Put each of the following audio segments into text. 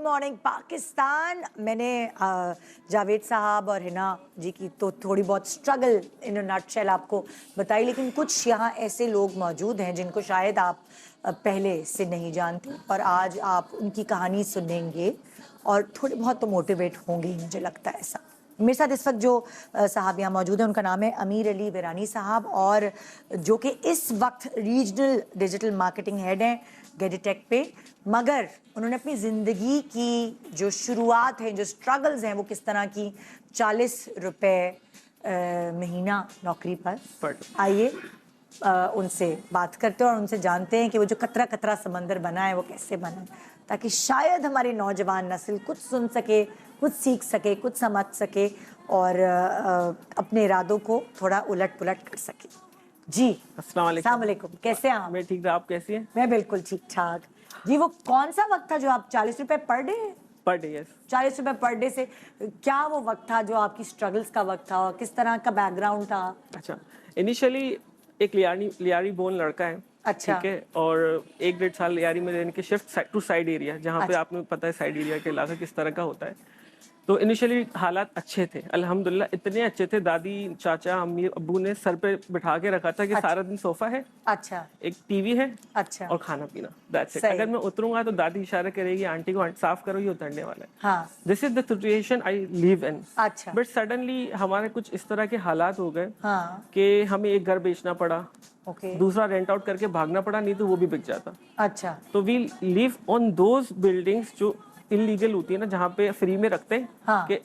Morning Pakistan. मैंने जावेद साहब और हिना जी की तो थोड़ी बहुत स्ट्रगल इन नटशेल आपको बताई, लेकिन कुछ यहाँ ऐसे लोग मौजूद हैं जिनको शायद आप पहले से नहीं जानते और आज आप उनकी कहानी सुनेंगे और थोड़े बहुत तो मोटिवेट होंगे, मुझे लगता है ऐसा। मेरे साथ इस वक्त जो साहब यहाँ मौजूद हैं उनका नाम है अमीर अली विरानी साहब, और जो कि इस वक्त रीजनल डिजिटल मार्केटिंग हेड हैं गेडिटेक पे। मगर उन्होंने अपनी ज़िंदगी की जो शुरुआत है, जो स्ट्रगल्स हैं, वो किस तरह की 40 रुपये महीना नौकरी पर। आइए उनसे बात करते हैं और उनसे जानते हैं कि वो जो कतरा कतरा समंदर बना है वो कैसे बना है, ताकि शायद हमारी नौजवान नस्ल कुछ सुन सके, कुछ सीख सके, कुछ समझ सके और अपने इरादों को थोड़ा उलट पुलट कर सके। जी अस्सलाम वालेकुम, कैसे हैं आप? मैं ठीक, आप कैसी हैं? मैं बिल्कुल ठीक ठाक। जी, वो कौन सा वक्त था जो आप 40 रुपए per day? Per day, yes. 40 रुपए पर डे से क्या वो वक्त था जो आपकी स्ट्रगल्स का वक्त था और किस तरह का बैकग्राउंड था? अच्छा, इनिशियली एक लियारी बोर्न लड़का है। अच्छा। ठीक है, और 1-1.5 साल लियारी में रहने के शिफ्ट टू साइड एरिया, जहाँ पे अच्छा। आपने पता है साइड एरिया के इलाका किस तरह का होता है। तो इनिशियली हालात अच्छे थे, अल्हम्दुलिल्लाह इतने अच्छे थे, दादी चाचा अम्मी अब्बू ने सर पे बिठा के रखा था कि सारा दिन सोफा है, अच्छा, एक टीवी है, अच्छा, और खाना पीना, दैट्स इट। सही। अगर मैं उतरूंगा तो दादी इशारा करेगी आंटी को, साफ करो ये उतरने वाला है। हाँ, this is the situation I live in. अच्छा, बट सडनली हमारे कुछ इस तरह के हालात हो गए हाँ, कि हमें एक घर बेचना पड़ा, ओके, दूसरा रेंट आउट करके भागना पड़ा, नहीं तो वो भी बिक जाता। अच्छा, तो we live on those buildings जो इलीगल होती है ना, जहाँ पे फ्री में रखते हैं हाँ, कि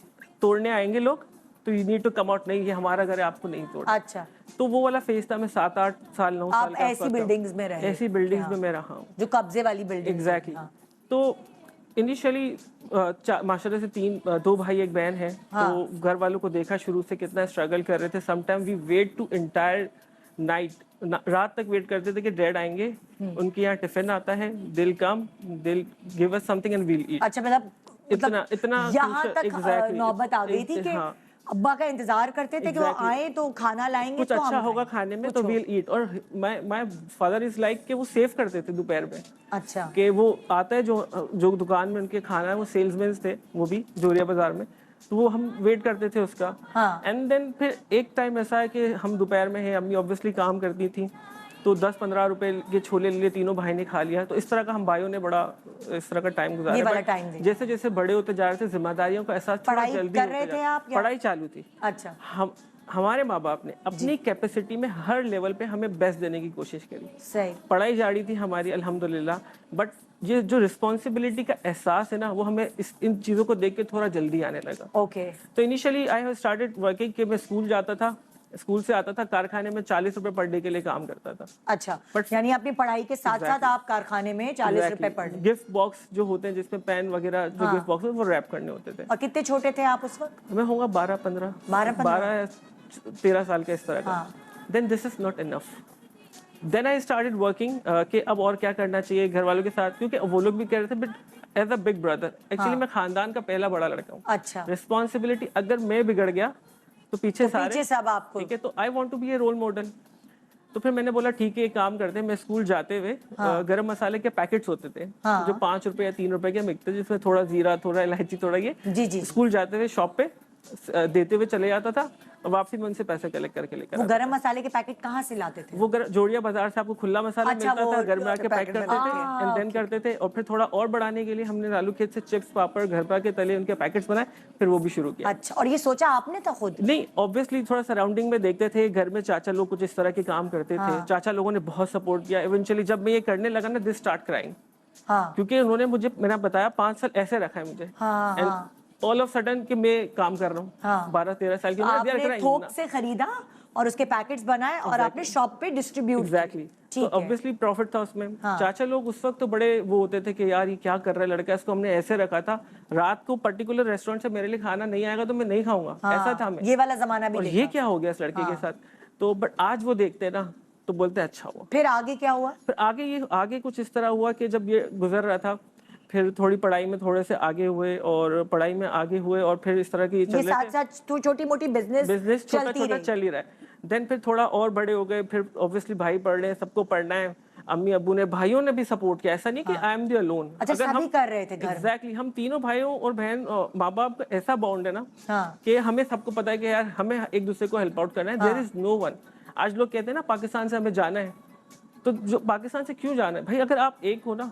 तोड़ने आएंगे लोग तो you need to come out, नहीं ये हमारा घर है, आपको नहीं तोड़ना। अच्छा। तो वो वाला फेज था, मैं 7-8 साल 9 साल आप का ऐसी बिल्डिंग्स में रहे? ऐसी बिल्डिंग्स में मैं रहा हूँ, जो कब्जे वाली बिल्डिंग? एग्जैक्टली। तो इनिशियली माशाल्लाह से 2 भाई 1 बहन है। हाँ। तो घर वालों को देखा शुरू से कितना स्ट्रगल कर रहे थे। Sometime we wait to entire night, रात तक वेट करते थे कि डैड आएंगे, उनके यहाँ टिफिन आता है, Dil come, Dil give us something and we'll eat. अच्छा, मतलब इतना यहाँ तक exactly, नौबत आ गई थी कि हाँ, अब्बा का इंतजार करते थे कि वो आए तो खाना लाएंगे, कुछ तो अच्छा हम होगा खाने में तो वील ईट। और माय फादर इज लाइक कि वो सेव करते थे दोपहर में। अच्छा, कि वो आता है जो दुकान में उनके खाना है, वो सेल्समैन थे, वो भी जोरिया बाजार में, तो वो हम वेट करते थे उसका। हाँ। एंड देन फिर एक टाइम ऐसा है कि हम दोपहर में हैं, अम्मी ऑब्वियसली काम करती थी, तो 10-15 रुपए के छोले लिए तीनों भाई ने खा लिया। तो इस तरह का हम भाइयों ने बड़ा इस तरह का टाइम गुजारा। जैसे जैसे बड़े होते जा रहे थे, जिम्मेदारियों का एहसास थोड़ा जल्दी कर रहे थे आप? पढ़ाई चालू थी। अच्छा। हमारे माँ बाप ने अपनी कैपेसिटी में हर लेवल पे हमें बेस्ट देने की कोशिश करी। सही। पढ़ाई जारी थी हमारी अल्हम्दुलिल्लाह, बट ये जो रिस्पॉन्सिबिलिटी का एहसास है ना, वो हमें इन चीज़ों को देख के थोड़ा जल्दी आने लगा। ओके। तो initially I have started working कि मैं स्कूल जाता था, स्कूल से आता था, कारखाने में 40 रुपए पर डे के लिए काम करता था। अच्छा, बट यानी अपनी पढ़ाई के साथ साथ आप कारखाने में 40 रुपए पर डे। गिफ्ट बॉक्स जो होते हैं जिसमें पेन वगैरह जो गिफ्ट बॉक्स वो रैप करने होते थे। और कितने छोटे थे आप उस वक्त? मैं होऊंगा 12 13 साल का, इस तरह का। Then this is not enough. Then I started working कि अब और क्या करना चाहिए घर वालों के साथ, क्योंकि वो लोग भी कह रहे थे, but as a big brother actually मैं खानदान का पहला बड़ा लड़का हूँ। अच्छा। रिस्पॉन्सिबिलिटी, अगर मैं बिगड़ गया तो पीछे सब आपको। ठीक है, तो I want to be a role model. तो फिर मैंने बोला ठीक है, एक काम करते हैं। मैं स्कूल जाते हुए गरम मसाले के पैकेट्स होते थे, जो 5 रुपए या 3 रुपए के मिलते, जिसमें थोड़ा जीरा, थोड़ा इलायची, थोड़ा ये, जी। स्कूल जाते हुए शॉप पे देते हुए चले जाता था, और वापसी में उनसे पैसे कलेक्ट करके लेकर। वो गरम मसाले के पैकेट कहाँ से लाते थे? वो जोड़िया बाजार से आपको खुला मसाला मिलता था, घर में आके पैक करते थे एंड देन करते थे। और फिर थोड़ा और बढ़ाने के लिए हमने आलू खेत से चिप्स पापड़ घर पे आके तले उनके पैकेट्स बनाए, फिर वो भी शुरू किया। अच्छा, और ये सोचा आपने था खुद? नहीं, ऑब्वियसली थोड़ा सराउंडिंग में देखते थे, घर में चाचा लोग कुछ इस तरह के काम करते थे, चाचा लोगों ने बहुत सपोर्ट किया। इवेंचुअली जब मैं ये करने लगा ना, दिस स्टार्ट क्राइंग, क्योंकि उन्होंने मुझे, मैंने बताया 5 साल ऐसे रखा है मुझे, ऑल ऑफ सडन कि मैं काम कर रहा हूँ 12-13 साल की उम्र। आपने थोक से खरीदा और उसके पैकेट्स बनाए और आपने शॉप पे डिस्ट्रीब्यूट। एग्जैक्टली। तो ऑब्वियसली प्रॉफिट था उसमें। चाचा लोग उस वक्त तो बड़े वो होते थे कि यार ये क्या कर रहा है लड़का, इसको हमने ऐसे रखा था, रात को पर्टिकुलर रेस्टोरेंट से मेरे लिए खाना नहीं आएगा तो मैं नहीं खाऊंगा, ऐसा था मैं। ये वाला जमाना भी। और ये क्या हो गया इस लड़के के साथ? तो बट आज वो देखते ना तो बोलते अच्छा हुआ। फिर आगे क्या हुआ? फिर आगे कुछ इस तरह हुआ कि जब ये गुजर रहा था, फिर थोड़ी पढ़ाई में थोड़े से आगे हुए, और पढ़ाई में आगे हुए, और फिर इस तरह की साथ साथ छोटी मोटी बिजनेस छोटा छोटा चल ही रहा है। देन फिर थोड़ा और बड़े हो गए, फिर ऑब्वियसली भाई पढ़ रहे हैं, सबको पढ़ना है, अम्मी अब्बू ने, भाइयों ने भी सपोर्ट किया, ऐसा नहीं कि आई एम द अलोन। अच्छा, सभी कर रहे थे घर में। एग्जैक्टली, हम तीनों भाइयों और बहन माँ बाप का ऐसा बॉन्ड है ना हाँ। कि हमें सबको पता है कि यार हमें एक दूसरे को हेल्प आउट करना है। There is no one. आज लोग कहते हैं ना पाकिस्तान से हमें जाना है, तो जो पाकिस्तान से क्यों जाना है भाई? अगर आप एक हो ना,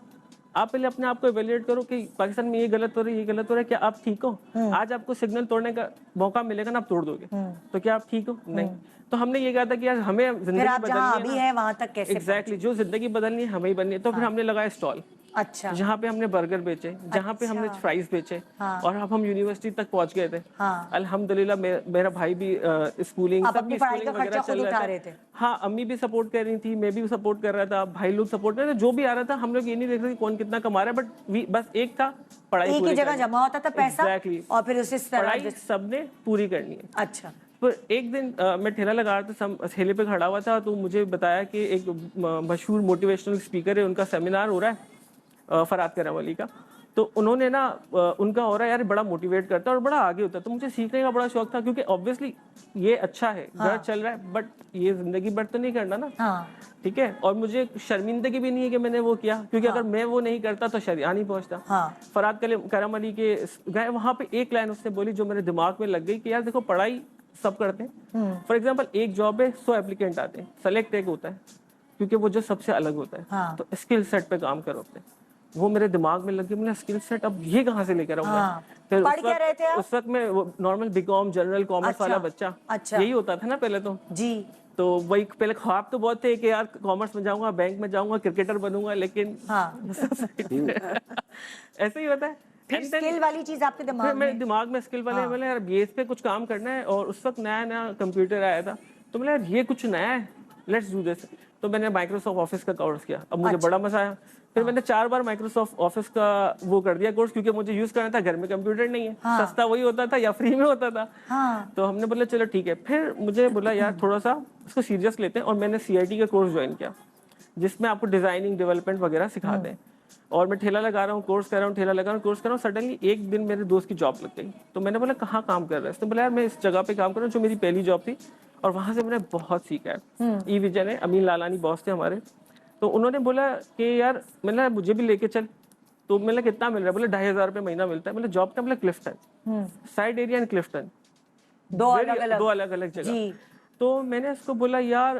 आप पहले अपने आप को इवेल्युएट करो कि पाकिस्तान में ये गलत हो रहा है, ये गलत हो रहा है, क्या आप ठीक हो? आज आपको सिग्नल तोड़ने का मौका मिलेगा ना, आप तोड़ दोगे, तो क्या आप ठीक हो? नहीं। तो हमने ये कहा था कि यार हमें जिंदगी बदलनी है, वहां तक कैसे एग्जैक्टली जो जिंदगी बदलनी है हमें ही बननी है। तो फिर हमने लगाया स्टॉल। अच्छा। जहाँ पे हमने बर्गर बेचे, जहाँ पे हमने फ्राइज बेचे, और अब हम यूनिवर्सिटी तक पहुंच गए थे। अल्हम्दुलिल्लाह मेरा भाई भी स्कूलिंग, सबकी स्कूलिंग वगैरह चल रहा था। हाँ, अम्मी भी सपोर्ट कर रही थी, मैं भी सपोर्ट कर रहा था, भाई लोग सपोर्ट कर रहे थे, जो भी आ रहा था। हम लोग ये नहीं देख रहे थे कौन कितना कमा रहा है, बट बस एक था, पढ़ाई एक ही जगह जमा होता था पैसा। एग्जैक्टली। और फिर उसी पढ़ाई सबने पूरी करनी है। अच्छा। पर एक दिन मैं ठेला लगा रहा था, ठेले पे खड़ा हुआ था, तो मुझे बताया कि एक मशहूर मोटिवेशनल स्पीकर है, उनका सेमिनार हो रहा है फरहाद करामली का। तो उन्होंने ना उनका हो रहा है यार, बड़ा मोटिवेट करता है और बड़ा आगे होता है। तो मुझे सीखने का बड़ा शौक था, क्योंकि ऑब्वियसली ये अच्छा है, घर चल रहा है, बट ये जिंदगी भर तो नहीं करना ना। ठीक है। और मुझे शर्मिंदगी भी नहीं है कि मैंने वो किया, क्योंकि अगर मैं वो नहीं करता तो शरिया नहीं पहुंचता। फरहाद करामली के गए वहां पे, एक लाइन उसने बोली जो मेरे दिमाग में लग गई कि यार देखो, पढ़ाई सब करते हैं, फॉर एग्जाम्पल एक जॉब है, 100 एप्लीकेंट आते हैं, सेलेक्ट एक होता है, क्योंकि वो जो सबसे अलग होता है। तो स्किल सेट पे काम करो अपने। वो मेरे दिमाग में लग गया, मैंने स्किल सेट अब ये कहाँ से लेकर आऊंगा। फिर उस वक्त मैं नॉर्मल बीकॉम जनरल कॉमर्स वाला बच्चा, यही होता था ना पहले तो जी। तो वही पहले ख्वाब तो बहुत थे कि यार कॉमर्स में जाऊंगा, बैंक में जाऊंगा, क्रिकेटर बनूंगा, लेकिन ऐसे ही होता है। स्किल वाली चीज आपके दिमाग में, मेरे दिमाग में स्किल वाले मैंने यार बेस पे कुछ काम करना है। और उस वक्त नया नया कंप्यूटर आया था, तो मैंने यार ये कुछ नया है, लेट्स डू दिस। तो मैंने माइक्रोसॉफ्ट ऑफिस का कोर्स किया, अब मुझे बड़ा मजा आया। फिर मैंने 4 बार माइक्रोसॉफ्ट ऑफिस का वो कर दिया कोर्स, क्योंकि मुझे यूज करना था, घर में कंप्यूटर नहीं है। सस्ता वही होता था या फ्री में होता था। तो हमने बोला चलो ठीक है। फिर मुझे बोला यार थोड़ा सा इसको सीरियस लेते हैं, और मैंने CIT का कोर्स ज्वाइन किया, जिसमें आपको डिजाइनिंग डेवलपमेंट वगैरह सिखाते हैं। और मैं ठेला लगा रहा हूँ, कोर्स कर रहा हूँ, ठेला लगा रहा हूँ, कोर्स कर रहा हूँ। सडनली एक दिन मेरे दोस्त की जॉब लग गई। तो मैंने बोला कहाँ काम कर रहा है? उसने बोला यार मैं इस जगह पे काम कर रहा हूँ, जो मेरी पहली जॉब थी, और वहां से मैंने बहुत सीखा है। ई-विजन है, अमीन लालानी बॉस थे हमारे। तो उन्होंने बोला कि यार, मैंने मुझे भी लेके चल। तो मैंने कितना मिल रहा है? बोले 2500 रुपये महीना मिलता है। मतलब जॉब का मतलब Clifton, side area and Clifton, दो अलग अलग जगह। तो मैंने उसको बोला यार,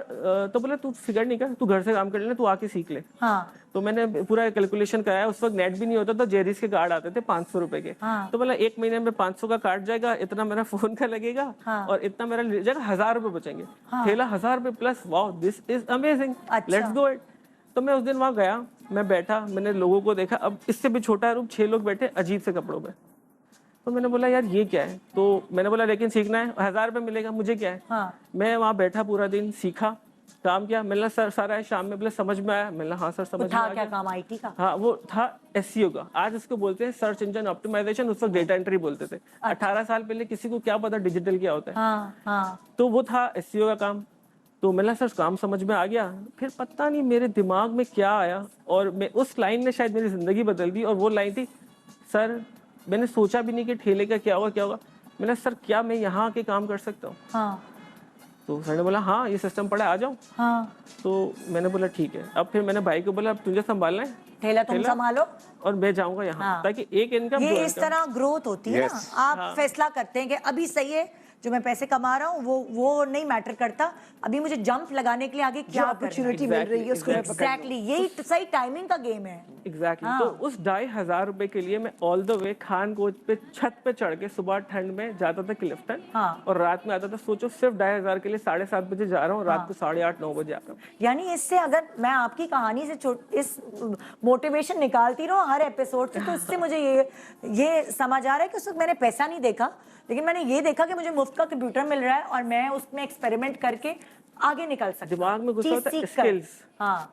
तो बोला तू फिकर नहीं कर, तू घर से काम कर लेना, तू आके सीख ले। तो मैंने पूरा कैलकुलेशन कराया। उस वक्त नेट भी नहीं होता था, जेरिस के कार्ड आते थे 500 रुपए के। तो बोला 1 महीने में 500 का कार्ड जाएगा, इतना मेरा फोन का लगेगा, और इतना मेरा जाएगा, 1000 रुपए बचेंगे। ठेला 1000 रुपए plus, wow this is amazing, let's do it. तो मैं उस दिन वहां गया, मैं बैठा, मैंने लोगों को देखा। अब इससे भी छोटा रूम, 6 लोग बैठे अजीब से कपड़ों में। तो मैंने बोला यार ये क्या है? तो मैंने बोला लेकिन सीखना है, 1000 रुपये मिलेगा, मुझे क्या है। मैं वहाँ बैठा, पूरा दिन सीखा, काम किया। मिलना सर सारा है, शाम में बोले समझ में आया। मिलना हाँ सर समझ में आ गया। काम IT का? हाँ, वो था SEO का। आज उसको बोलते हैं सर्च इंजन ऑप्टिमाइजेशन, उस वक्त डेटा एंट्री बोलते थे। 18 साल पहले किसी को क्या पता डिजिटल क्या होता है। तो वो था SEO का काम। तो मिला सर काम समझ में आ गया। फिर पता नहीं मेरे दिमाग में क्या आया, और मैं उस लाइन ने शायद मेरी जिंदगी बदल दी। और वो लाइन थी, सर मैंने सोचा भी नहीं कि ठेले का क्या होगा। मैंने सर क्या मैं यहाँ आके काम कर सकता हूँ? तो सर ने बोला हाँ ये सिस्टम पड़ा है, आ जाओ। तो मैंने बोला ठीक है। अब फिर मैंने भाई को बोला अब तुझे संभालना है, ठेला तुम संभालो, और मैं जाऊंगा यहाँ, ताकि एक इनकम। ये इस तरह ग्रोथ होती है ना। आप फैसला करते हैं कि अभी सही है, जो मैं पैसे कमा रहा हूँ वो नहीं मैटर करता, अभी मुझे जंप लगाने के लिए आगे क्या अपॉर्चुनिटी मिल रही है उसको। एग्जैक्टली, यही सही टाइमिंग का गेम है। एग्जैक्टली। तो उस 2500 रुपए के लिए मैं ऑल द वे खानकोट पे छत पे चढ़ के सुबह ठंड में जाता था क्लिफ्टन, और रात में आता था। सोचो सिर्फ 2500 के लिए 7:30 बजे जा रहा हूँ, रात को 8:30-9 बजे आता हूँ। यानी इससे अगर मैं आपकी कहानी से इस मोटिवेशन निकालती रहूँ हर एपिसोड से, तो इससे मुझे ये समझ आ रहा है कि उस वक्त मैंने पैसा नहीं देखा, लेकिन मैंने ये देखा कि मुझे मुफ्त का कंप्यूटर मिल रहा है, और मैं उसमें एक्सपेरिमेंट करके आगे निकल सकता। दिमाग में घुसा होता है स्किल्स,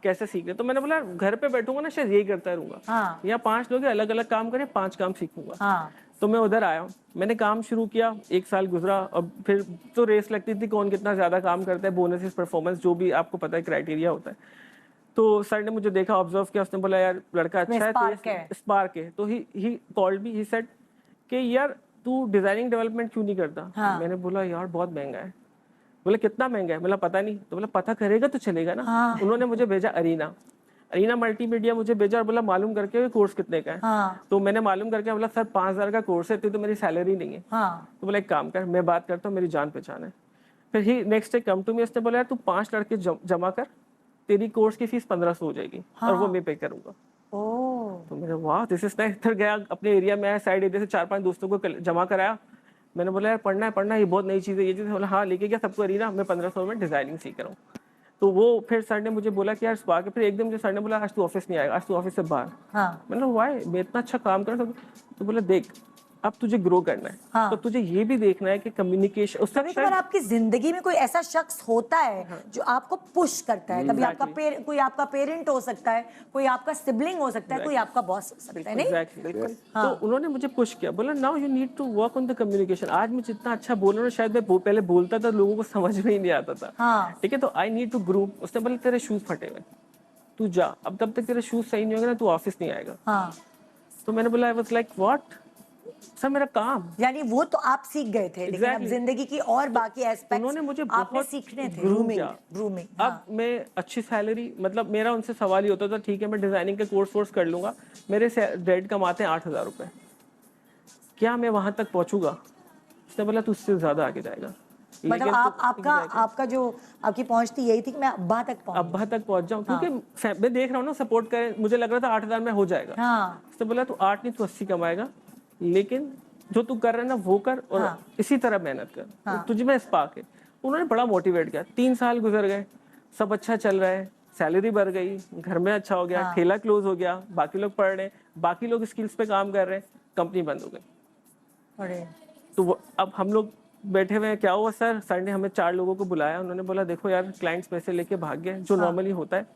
कैसे सीखने। तो मैंने बोला घर पे बैठूंगा ना, शायद यही करता रहूंगा। यहाँ 5 लोग अलग अलग काम करें, 5 काम सीखूंगा। तो मैं उधर आया, मैंने काम शुरू किया, 1 साल गुजरा। और फिर तो रेस लगती थी कौन कितना ज्यादा काम करता है, बोनसेस, परफॉर्मेंस, जो भी आपको पता है क्राइटेरिया होता है। तो सर ने मुझे देखा, ऑब्जर्व किया, उसने बोला यार लड़का अच्छा है, स्पार्क है। तो he called me, he said कि यार तू डिजाइनिंग डेवलपमेंट क्यों नहीं करता? मैंने बोला यार बहुत महंगा है। बोले कितना महंगा है? बोला पता नहीं। तो बोला पता करेगा तो चलेगा ना। उन्होंने मुझे भेजा अरीना। अरीना मल्टीमीडिया मुझे भेजा और बोला मालूम करके कोर्स कितने का है। हाँ। तो मैंने मालूम करके बोला सर 5,000 का कोर्स है, तो मेरी सैलरी नहीं है। हाँ। तो बोला एक काम कर, मैं बात करता हूँ, मेरी जान पहचान है। फिर he next day come to me, उसने बोला यार तू 5 लड़के जमा कर, तेरी कोर्स की फीस 1,500 हो जाएगी। हाँ। और वो मैं पे करूंगा। तो मैंने वाह दिस इज नाइस। फिर गया अपने एरिया में, साइड एरिया से 4-5 दोस्तों को जमा कराया। मैंने बोला यार पढ़ना है, ये बहुत नई चीज़ है, ये चीज़। बोला हाँ, लेके गया सबको अरीना, मैं 1,500 में डिजाइनिंग सीख रहा हूँ। तो वो फिर सर ने मुझे बोला कि यार स्पा के, फिर एकदम मुझे सर ने बोला आज तू ऑफिस नहीं आएगा, आज तू ऑफिस से बाहर। हाँ। मैंने वाई, मैं इतना अच्छा काम कर सकता। तो बोला देख अब तुझे ग्रो करना है। हाँ। तो तुझे ये भी देखना है कि कम्युनिकेशन उस कभी कभार आपकी जिंदगी में कोई ऐसा शख्स होता है जो आपको पुश करता है। कभी आपका कोई आपका पेरेंट हो सकता है, कोई आपका सिबलिंग हो सकता है, कोई आपका बॉस हो सकता है, नहीं? Exactly. तो उन्होंने मुझे पुश किया, बोला now you need to work on the communication. आज मैं जितना अच्छा बोल रहा हूँ, शायद मैं पहले बोलता था लोगों को समझ में ही नहीं आता था। हाँ। ठीक है, तो आई नीड टू ग्रो। उसने बोला तेरे शूज फटे हुए, तू जा, अब तब तक तेरे शूज सही नहीं होंगे ना, तू ऑफिस नहीं आएगा। हाँ। तो मैंने बोला I was like what sir, मेरा काम। यानी वो तो आप सीख गए थे, लेकिन अब जिंदगी की और बाकी एस्पेक्ट्स उन्होंने मुझे आपने बहुत सीखने थे। ग्रूमिंग। अब मैं अच्छी सैलरी, मतलब मेरा उनसे सवाल ही होता था ठीक है मैं डिजाइनिंग के कोर्स कर लूंगा, मेरे से डैड कमाते हैं 8,000 रुपए, क्या मैं वहां तक पहुंचूगा? उसने बोला तू उससे ज्यादा आगे जाएगा। मतलब आपका जो आपकी पहुंच थी यही थी कि मैं अब्बा तक पहुंच जाऊं, क्योंकि मैं देख रहा हूँ ना सपोर्ट करे, मुझे लग रहा था 8,000 में हो जाएगा। हाँ। उसने बोला तू 8 नहीं तू 80 कमाएगा, लेकिन जो तू कर रहा है ना वो कर, और इसी तरह मेहनत कर। तो तुझे मैं स्पा के, उन्होंने बड़ा मोटिवेट किया। 3 साल गुजर गए, सब अच्छा चल रहा है, सैलरी बढ़ गई, घर में अच्छा हो गया, ठेला क्लोज हो गया, बाकी लोग पढ़ रहे हैं, बाकी लोग स्किल्स पे काम कर रहे हैं, कंपनी बंद हो गई। तो अब हम लोग बैठे हुए हैं, क्या हुआ सर ने हमें 4 लोगों को बुलाया, उन्होंने बोला देखो यार क्लाइंट्स पैसे लेके भाग गए, जो नॉर्मली होता है।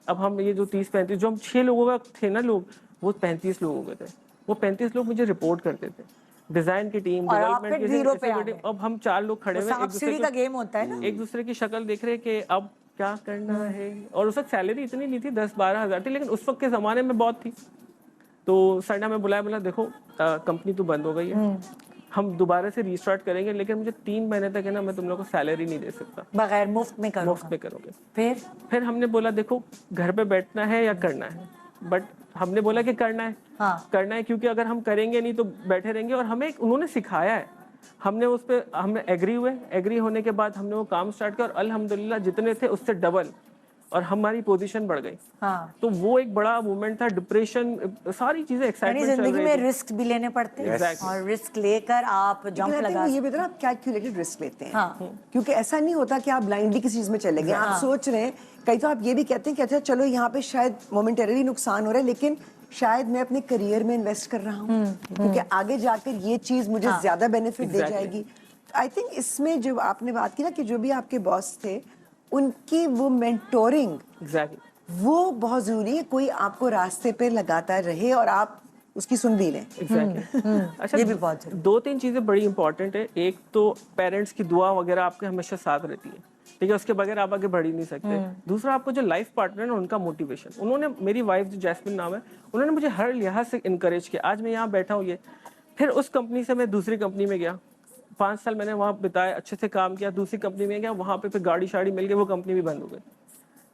अब हम ये जो 30-35 जो हम 6 लोगों का थे ना लोग, वो 35 लोग हो गए थे। वो 35 लोग मुझे रिपोर्ट करते थे, डिजाइन की टीम, डेवलपमेंट की टीम। अब हम 4 लोग खड़े हुए, एक दूसरे की शक्ल देख रहे कि अब क्या करना है। और उस वक्त सैलरी इतनी नहीं थी, 10-12 हज़ार थी, लेकिन उस वक्त के जमाने में बहुत थी। तो सर ने हमें बुलाया, बोला देखो कंपनी तो बंद हो गई है, हम दोबारा से रीस्टार्ट करेंगे, लेकिन मुझे 3 महीने तक है ना मैं तुम लोगों को सैलरी नहीं दे सकता, बगैर मुफ्त में करोगे। फिर हमने बोला देखो घर पे बैठना है या करना है, बट हमने बोला कि करना है। करना है क्योंकि अगर हम करेंगे नहीं तो बैठे रहेंगे। और हमें उन्होंने सिखाया है, हमने उस पर हमने एग्री होने के बाद हमने वो काम स्टार्ट किया, और अल्हम्दुलिल्लाह जितने थे उससे डबल, और हमारी पोजीशन बढ़ गई। तो वो एक बड़ा मूवमेंट था। डिप्रेशन, सारी चीजें एक्साइटमेंट चल रही थी। जिंदगी में रिस्क भी लेने पड़ते हैं, और रिस्क लेकर आप जंप लगा। ये बताना आप कैलकुलेटेड रिस्क लेते हैं। क्योंकि ऐसा नहीं होता कि आप ब्लाइंडली किसी चीज में चले गए। आप सोच रहे हैं, कई तो आप ये भी कहते हैं कि अच्छा चलो यहाँ पे शायद मोमेंटरीली नुकसान हो रहा है, लेकिन शायद मैं अपने करियर में इन्वेस्ट कर रहा हूँ, क्योंकि आगे जाकर ये चीज मुझे ज्यादा बेनिफिट दे जाएगी। आई थिंक इसमें जो आपने बात की ना कि जो भी आपके बॉस थे उनकी वो मेंटोरिंग, वो बहुत जरूरी है। कोई आपको रास्ते पे लगाता रहे और आप उसकी सुन भी लें। अच्छा, ये भी बहुत 2-3 चीजें बड़ी इंपॉर्टेंट है। एक तो पेरेंट्स की दुआ वगैरह आपके हमेशा साथ रहती है, ठीक है, उसके बगैर आप आगे बढ़ ही नहीं सकते। दूसरा, आपको जो लाइफ पार्टनर है उनका मोटिवेशन। उन्होंने, मेरी वाइफ जो जैस्मिन नाम है, उन्होंने मुझे हर लिहाज से इनकरेज किया। आज मैं यहाँ बैठा हूँ ये। फिर उस कंपनी से मैं दूसरी कंपनी में गया, 5 साल मैंने वहाँ बिताए, अच्छे से काम किया। दूसरी कंपनी में गया, वहाँ पे फिर गाड़ी शाड़ी मिल गई, वो कंपनी भी बंद हो गई।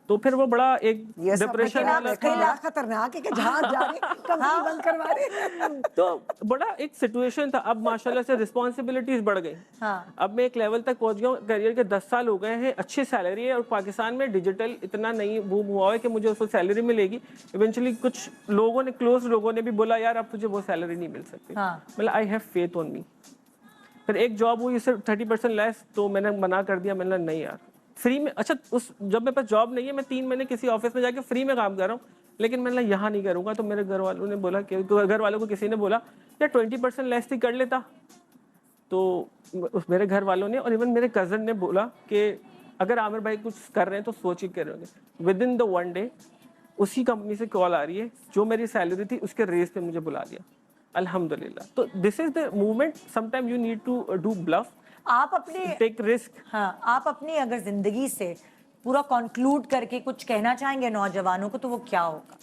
तो फिर वो बड़ा एक डिप्रेशन वाला था, खतरनाक है कि जहाँ जा रहे कंपनी बंद करवा रहे। तो बड़ा एक सिचुएशन था। अब माशाल्लाह से रिस्पॉन्सिबिलिटीज बढ़ गई। अब मैं एक लेवल तक पहुंच गया हूँ, करियर के 10 साल हो गए हैं, अच्छी सैलरी है, और पाकिस्तान में डिजिटल इतना नहीं बूम हुआ है कि मुझे उसको सैलरी मिलेगी। इवेंचुअली कुछ लोगों ने, क्लोज लोगों ने भी बोला यार अब तुझे वो सैलरी नहीं मिल सकती। मतलब I have faith on me. फिर एक जॉब हुई सिर्फ 30% लेस, तो मैंने मना कर दिया। मैंने नहीं यार फ्री में, अच्छा उस जब मेरे पास जॉब नहीं है, मैं 3 महीने किसी ऑफिस में जाके फ्री में काम कर रहा हूँ, लेकिन मैंने यहाँ नहीं करूँगा। तो मेरे घर वालों ने बोला कि, घर वालों को किसी ने बोला यार 20% लेस ही कर लेता। तो मेरे घर वालों ने और इवन मेरे कज़न ने बोला कि अगर आमिर भाई कुछ कर रहे हैं तो सोच ही करेंगे। विद इन द 1 डे उसी कंपनी से कॉल आ रही है, जो मेरी सैलरी थी उसके रेस पे मुझे बुला दिया, अल्हम्दुलिल्लाह। तो this is the movement. Sometime you need to do bluff, आप अपने टेक रिस्क। हाँ, आप अपनी अगर जिंदगी से पूरा कंक्लूड करके कुछ कहना चाहेंगे नौजवानों को, तो वो क्या होगा?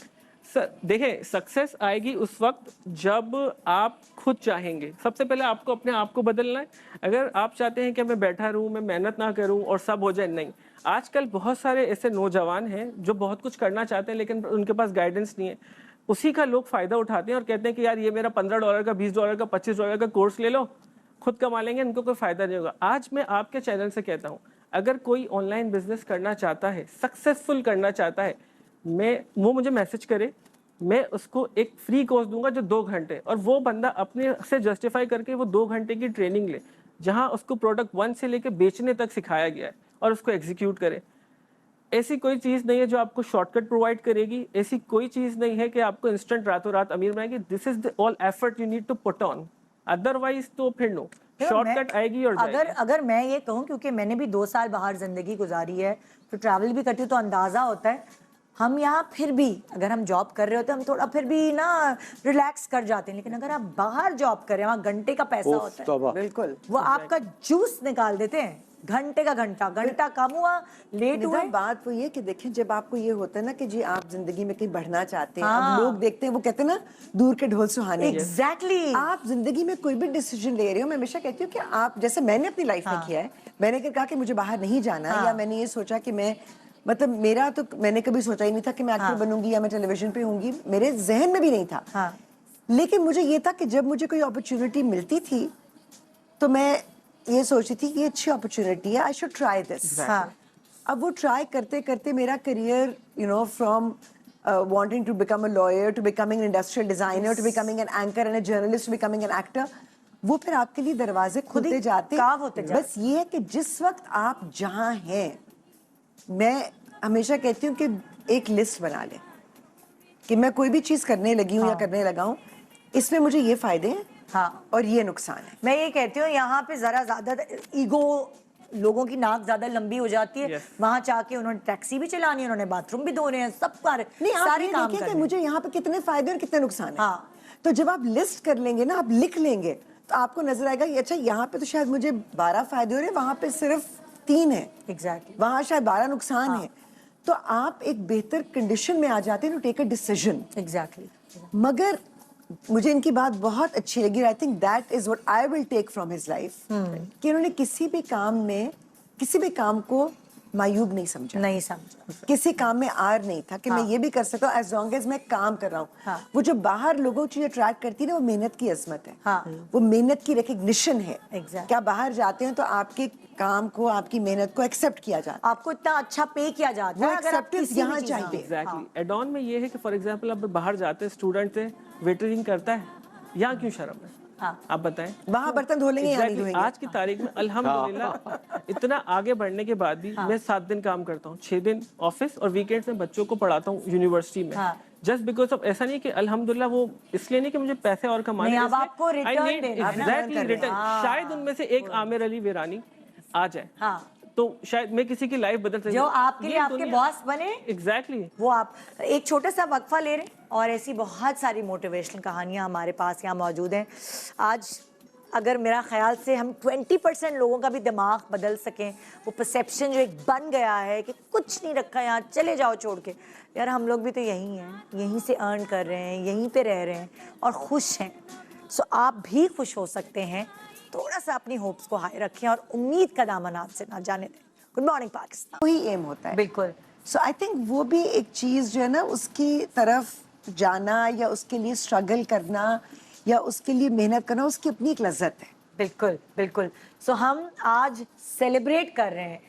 सर देखें, सक्सेस आएगी उस वक्त जब आप खुद चाहेंगे। सबसे पहले आपको अपने आप को बदलना है। अगर आप चाहते हैं कि मैं बैठा रहूं, मैं मेहनत ना करूं और सब हो जाए, नहीं। आजकल बहुत सारे ऐसे नौजवान हैं जो बहुत कुछ करना चाहते हैं लेकिन उनके पास गाइडेंस नहीं है। उसी का लोग फायदा उठाते हैं और कहते हैं कि यार ये मेरा $15 का, $20 का, $25 का कोर्स ले लो, खुद कमा लेंगे, इनको कोई फायदा नहीं होगा। आज मैं आपके चैनल से कहता हूँ, अगर कोई ऑनलाइन बिजनेस करना चाहता है, सक्सेसफुल करना चाहता है, वो मुझे मैसेज करे, मैं उसको एक फ्री कोर्स दूंगा जो 2 घंटे, और वो बंदा अपने से जस्टिफाई करके वो 2 घंटे की ट्रेनिंग ले, जहां उसको प्रोडक्ट 1 से लेके बेचने तक सिखाया गया है, और उसको एग्जीक्यूट करे। ऐसी कोई चीज़ नहीं है जो आपको शॉर्टकट प्रोवाइड करेगी, ऐसी कोई चीज़ नहीं है कि आपको इंस्टेंट रातों रात अमीर बनाएगी। This is the all effort you need to put on, otherwise तो फिर नो, शॉर्टकट आएगी और अगर अगर मैं ये कहूँ, क्योंकि मैंने भी 2 साल बाहर जिंदगी गुजारी है, तो ट्रैवल भी करती हूँ, तो अंदाजा होता है हम यहाँ फिर भी, अगर हम जॉब कर रहे होते हैं हम थोड़ा फिर भी ना रिलैक्स कर जाते हैं, लेकिन अगर आप बाहर जॉब कर रहे हैं, वहाँ घंटे का पैसा होता है, बिल्कुल वो आपका जूस निकाल देते हैं। घंटे का घंटा कम हुआ, लेट हुआ। बात वो ये कि देखें, जब आपको ये होता है ना कि जी आप जिंदगी में कहीं बढ़ना चाहते हैं, अब लोग देखते हैं, वो कहते हैं ना दूर के ढोल सुहाने। एग्जैक्टली। आप जिंदगी में कोई भी डिसीजन ले रहे हो, मैं हमेशा कहती हूँ कि आप, जैसे मैंने अपनी लाइफ में किया है, मैंने कहा कि मुझे बाहर नहीं जाना, या मैंने ये सोचा कि मैं, मतलब मेरा तो, मैंने कभी सोचा ही नहीं था कि मैं एक्टर बनूंगी या मैं टेलीविजन पे होंगी, मेरे जहन में भी नहीं था। लेकिन मुझे ये था कि जब मुझे कोई अपॉर्चुनिटी मिलती थी तो मैं ये सोचती थी कि ये अच्छी अपॉर्चुनिटी है, आई शुड ट्राई दिस। अब वो ट्राई करते करते मेरा career, you know, from wanting to become a lawyer to becoming an industrial designer to becoming an anchor and a journalist to becoming an actor, वो फिर आपके लिए दरवाजे खुलते जाते, बस ये है कि जिस वक्त आप जहाँ हैं, मैं हमेशा कहती हूँ कि एक लिस्ट बना ले कि मैं कोई भी चीज करने लगी हूँ या करने लगा हूँ, इसमें मुझे ये फायदे हैं और ये नुकसान है। मैं ये कहती हूँ यहाँ पे जरा ज्यादा ईगो, लोगों की नाक ज्यादा लंबी हो जाती है। वहां जाके उन्होंने टैक्सी भी चलानी है, उन्होंने बाथरूम भी धोने हैं, सब सारे काम करने हैं। मुझे यहाँ पे कितने फायदे और कितने नुकसान है। तो जब आप लिस्ट कर लेंगे ना, आप लिख लेंगे, तो आपको नजर आएगा ये, अच्छा यहाँ पे तो शायद मुझे 12 फायदे हो रहे हैं, वहां पे सिर्फ 3 है, एग्जैक्टली, वहां शायद 12 नुकसान है। तो आप एक बेहतर कंडीशन में आ जाते हैं to take a decision. Exactly. मगर मुझे इनकी बात बहुत अच्छी लगी, I think that is what I will take from his life, कि उन्होंने किसी भी काम को मायूब नहीं समझा, किसी काम में आर नहीं था कि मैं ये भी कर सकता हूँ एज लॉन्ग एज मैं काम कर रहा हूँ। वो जो बाहर लोगों को अट्रैक्ट करती है ना, वो मेहनत की अजमत है, वो मेहनत की रिकग्निशन है। क्या बाहर जाते हैं तो आपके काम को, आपकी मेहनत को एक्सेप्ट किया जाता है, आपको इतना अच्छा पे किया जाता है, अगर आप किसी यहाँ चाहिए। एग्जैक्टली। एड ऑन में ये है कि फॉर एग्जांपल अब बाहर जाते हैं, स्टूडेंट से वेटरिंग करता है, यहाँ क्यों शर्म है? आप बताएं, वहाँ बर्तन धो लेंगे या नहीं धोएंगे? आज की तारीख में अल्हम्दुलिल्लाह इतना आगे बढ़ने के बाद भी मैं 7 दिन काम करता हूँ, 6 दिन ऑफिस, और वीकेंड्स में बच्चों को पढ़ाता हूँ यूनिवर्सिटी में। जस्ट बिकॉज ऑफ, ऐसा नहीं कि अल्हम्दुलिल्लाह वो इसलिए नहीं कि मुझे पैसे और कमाने, एग्जैक्टली रिटर्न। शायद उनमें से एक आमिर अली वीरानी आ जाए, तो शायद मैं किसी की लाइफ बदल सकती, जो आपके लिए आपके बॉस बने। एग्जैक्टली। वो आप एक छोटा सा वक्फा ले रहे हैं, और ऐसी बहुत सारी मोटिवेशनल कहानियां हमारे पास यहाँ मौजूद हैं। आज अगर मेरा ख्याल से हम 20% लोगों का भी दिमाग बदल सकें, वो परसेप्शन जो एक बन गया है कि कुछ नहीं रखा यहाँ, चले जाओ छोड़ के, यार हम लोग भी तो यहीं हैं, यहीं से अर्न कर रहे हैं, यहीं पे रह रहे हैं और खुश हैं। सो आप भी खुश हो सकते हैं। थोड़ा सा अपनी होप्स को हाई रखें और उम्मीद का दामन आपसे ना जाने दें। गुड मॉर्निंग पाकिस्तान, वही एम होता है। बिल्कुल। सो आई थिंक वो भी एक चीज जो है ना, उसकी तरफ जाना या उसके लिए स्ट्रगल करना या उसके लिए मेहनत करना, उसकी अपनी एक लज्जत है। बिल्कुल बिल्कुल। सो हम आज सेलिब्रेट कर रहे हैं,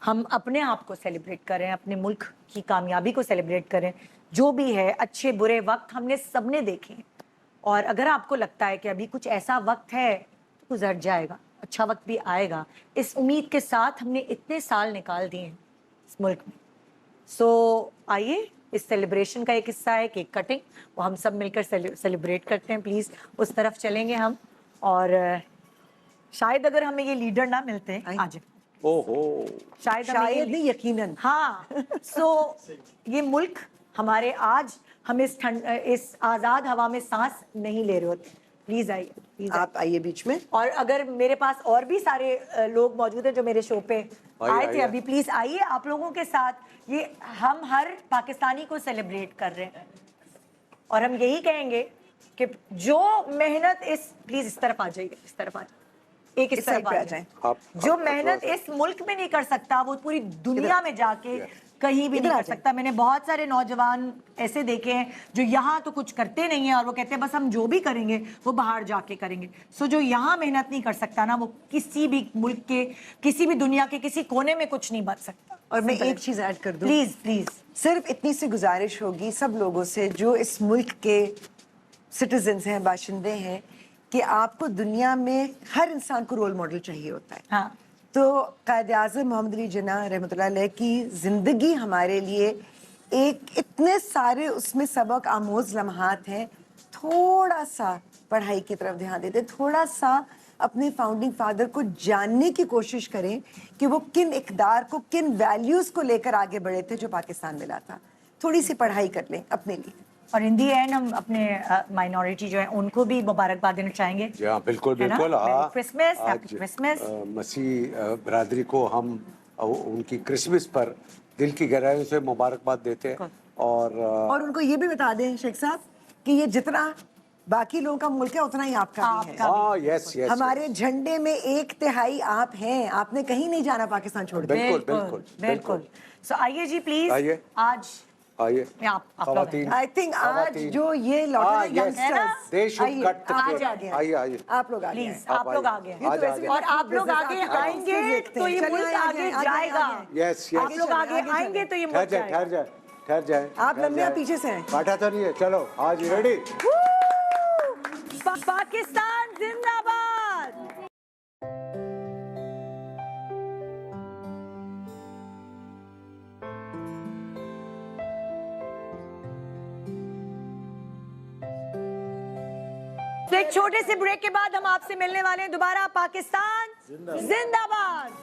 हम अपने आप को सेलिब्रेट कर रहे हैं, अपने मुल्क की कामयाबी को सेलिब्रेट करें। जो भी है, अच्छे बुरे वक्त हमने सबने देखे हैं, और अगर आपको लगता है कि अभी कुछ ऐसा वक्त है तो गुजर जाएगा, अच्छा वक्त भी आएगा, इस उम्मीद के साथ हमने इतने साल निकाल दिए हैं इस मुल्क में। सो आइए, इस सेलिब्रेशन का एक हिस्सा है केक कटिंग, वो हम सब मिलकर सेलिब्रेट करते हैं। प्लीज़ उस तरफ चलेंगे हम, और शायद अगर हमें ये लीडर ना मिलते आज, ओहो, शायद नहीं, यकीनन। हाँ। सो ये मुल्क हमारे, आज हम इस आज़ाद हवा में सांस नहीं ले रहे होते। प्लीज आइए, प्लीज आप आइए बीच में। और अगर मेरे पास और भी सारे लोग मौजूद हैं जो मेरे शो पे आए थे आइए। अभी, प्लीज आइए आप लोगों के साथ। ये हम हर पाकिस्तानी को सेलिब्रेट कर रहे हैं और हम यही कहेंगे कि जो मेहनत प्लीज इस तरफ आ जाइए, इस तरफ आ जाइए, एक इस तरफ आ जाए। जो मेहनत इस मुल्क में नहीं कर सकता वो पूरी दुनिया में जाके कहीं भी नहीं कर सकता। मैंने बहुत सारे नौजवान ऐसे देखे हैं जो यहाँ तो कुछ करते नहीं है और वो कहते हैं बस हम जो भी करेंगे वो बाहर जाके करेंगे। सो जो यहाँ मेहनत नहीं कर सकता ना, वो किसी भी मुल्क के, किसी भी दुनिया के किसी कोने में कुछ नहीं बच सकता। और मैं एक चीज ऐड कर दूं, प्लीज प्लीज, सिर्फ इतनी सी गुजारिश होगी सब लोगों से जो इस मुल्क के सिटीजन्स हैं, बाशिंदे हैं, कि आपको दुनिया में हर इंसान को रोल मॉडल चाहिए होता है। हाँ। तो कायद आज़म मोहम्मद अली जिन्ना रहमतुल्लाह अलैह की जिंदगी हमारे लिए एक इतने सारे उसमें सबक आमोज लम्हात हैं। थोड़ा सा पढ़ाई की तरफ ध्यान देते, थोड़ा सा अपने फाउंडिंग फादर को जानने की कोशिश करें कि वो किन इक़दार को, किन वैल्यूज को लेकर आगे बढ़े थे जो पाकिस्तान मिला था। थोड़ी सी पढ़ाई कर लें अपने लिए। और इन दी एंड हम अपने माइनॉरिटी जो है उनको भी मुबारकबाद देना चाहेंगे। जी हाँ, बिल्कुल है ना? बिल्कुल। Merry Christmas, आज Happy Christmas। मसीह बरादरी को हम उनकी क्रिसमस पर दिल की गहराइयों से मुबारकबाद देते हैं। और उनको ये भी बता दें शेख साहब कि ये जितना बाकी लोगों का मुल्क है उतना ही आपका भी है। हाँ, यस यस, हमारे झंडे में 1/3 आप हैं। आपने कहीं नहीं जाना पाकिस्तान छोड़ के। बिल्कुल बिल्कुल बिल्कुल। सो आइए जी प्लीज, आइए। आज आइए आप खवातीन। आई थिंक आज जो ये लौटे यंगस्टर्स, They should आइए, cut the आप cake. लोग आगे आइए, आइए। आप लोग आगे प्लीज, आए। आप लोग आगे ये तो हैं। वैसे भी और आप लोग आगे आएंगे तो ये मुल्क आगे जाएगा। यस आप यस। लोग आगे आएंगे तो ये ठहर मुल्क जाए, जाएगा। ठहर जाए, ठहर जाए। आप ठहर लम्बे जाए। पीछे से हैं। काटा तो नहीं है, चलो आज रेडी। पाकिस्तान जिंदाबाद। तो एक छोटे से ब्रेक के बाद हम आपसे मिलने वाले हैं दोबारा। पाकिस्तान जिंदाबाद।